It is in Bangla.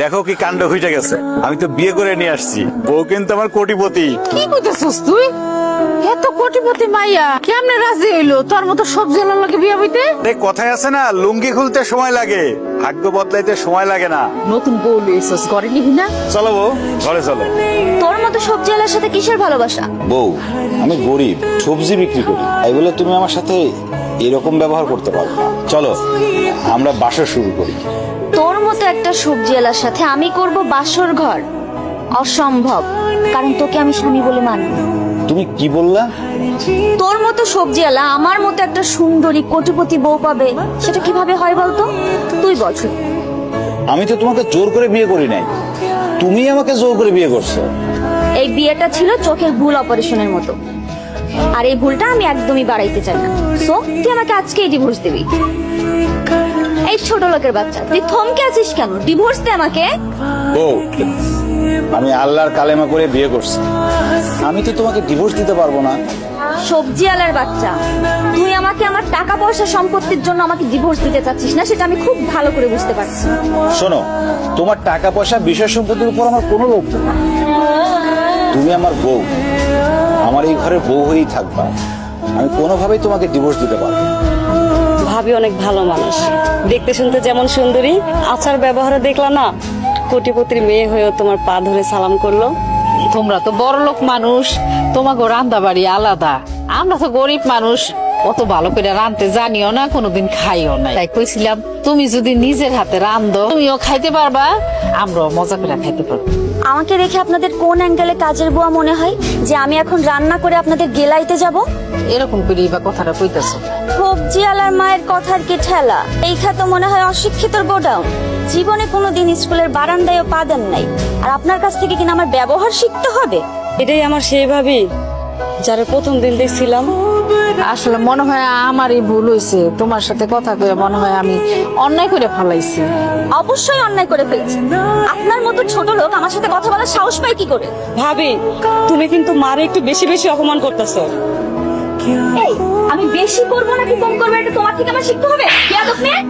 দেখো কি কাণ্ড হইতে গেছে, আমি তো বিয়ে করে নিয়ে আসছি, বউ কিন্তু আমার কোটিপতি। কি কইতেছস তুই? এত কোটিপতি মাইয়া কেমনে রাজি হইলো তোর মতো সবজি আলার লাগে বিয়া হইতে? এই কথায় আছে না, লুঙ্গি খুলতে সময় লাগে, ভাগ্য বদলাইতে সময় লাগে না। নতুন বউ লইছস, ঘরে নিবি না? চলো বউ, ঘরে চলো। তোর মতো সবজি আলার সাথে কিসের ভালোবাসা? বউ, আমি গরিব, সবজি বিক্রি করি, তাই বলে তুমি আমার সাথে এরকম ব্যবহার করতে পারো না। চলো আমরা বাসা শুরু করি। তোর মতো একটা সবজি আলার সাথে আমি করব বাসর ঘর? অসম্ভব, কারণ তোকে আমি স্বামী বলে মানি না। তুমি কি বললা? তোর মতো সবজি আলা আমার মতো একটা সুন্দরী কোটিপতি বউ পাবে, সেটা কিভাবে হয় বলতো? তুই বল শুনি। আমি তো তোমাকে জোর করে বিয়ে করি নাই, তুমি আমাকে জোর করে বিয়ে করছো। এই বিয়েটা ছিল চোখের ভুল অপারেশনের মতো, আর এই ভুলটা আমি একদমই বাড়াইতে চাই না। সো তুই আমাকে আজকেই ডিভোর্স দিবি। এই ছোট লোকের বাচ্চা, তুই থমকে আছিস কেন? ডিভোর্স দে আমাকে। বউ, আমি আল্লাহর কালেমা করে বিয়ে করছি, আমি তো তোমাকে ডিভোর্স দিতে পারবো না। সবজি আলার বাচ্চা, তুই আমাকে আমার টাকা পয়সা সম্পত্তির জন্য আমাকে ডিভোর্স দিতে চাচ্ছিস না, সেটা আমি খুব ভালো করে বুঝতে পারছি। শোনো, তোমার টাকা পয়সা বিষয় সম্পত্তির উপর আমার কোনো লোভ নেই। তুমি আমার বউ, আমার এই ঘরের বউ হয়েই থাকবা, আমি কোনোভাবেই তোমাকে ডিভোর্স দিতে পারবো না। ভাবি অনেক ভালো মানুষ, দেখতে শুনতে যেমন সুন্দরী, আচার ব্যবহারে দেখলা না কোটিপতির মেয়ে হয়েও তোমার পা ধরে সালাম করলো। তোমরা তো বড় লোক মানুষ, তোমাকে রান্না বাড়ি আলাদা, আমরা তো গরিব মানুষ, অত ভালো করে রাঁধতে জানিও না, কোনোদিন খাইও না। তাই কইছিলাম তুমি যদি নিজের হাতে রান্ধো তুমিও খাইতে পারবা, আমরাও মজা করে খাইতে পারবো। আমাকে দেখে আপনাদের কোন অ্যাঙ্গেলে কাজের বুয়া মনে হয় যে আমি এখন রান্না করে আপনাদের গেলাইতে যাব? এরকম করেই বা কথাটা কইতেছো? সবজি আলার মায়ের কথার কি ঠেলা? এই খাতে মনে হয় অশিক্ষিতর গোডাউন। জীবনে কোনোদিন স্কুলের বারান্দায়ও পা দেন নাই, আর আপনার কাছ থেকে কিনা আমার ব্যবহার শিখতে হবে? এটাই আমার সেই ভাবি যারা প্রথম দিন দেখছিলাম। আসলে মনে হয় আমারই ভুল হয়েছে, তোমার সাথে কথা কয়ে মনে হয় আমি অন্যায় করে ফেলাইছি। অবশ্যই অন্যায় করে ফেলেছি। আপনার মতো ছোট লোক আমার সাথে কথা বলার সাহস পায় কি করে? ভাবি, তুমি কিন্তু মারে একটু বেশি বেশি অপমান করতেছো। এই, আমি বেশি করবো নাকি কম করবো এটা তোমার থেকে আমার শিখতে হবে। বেয়াদব মেয়ে।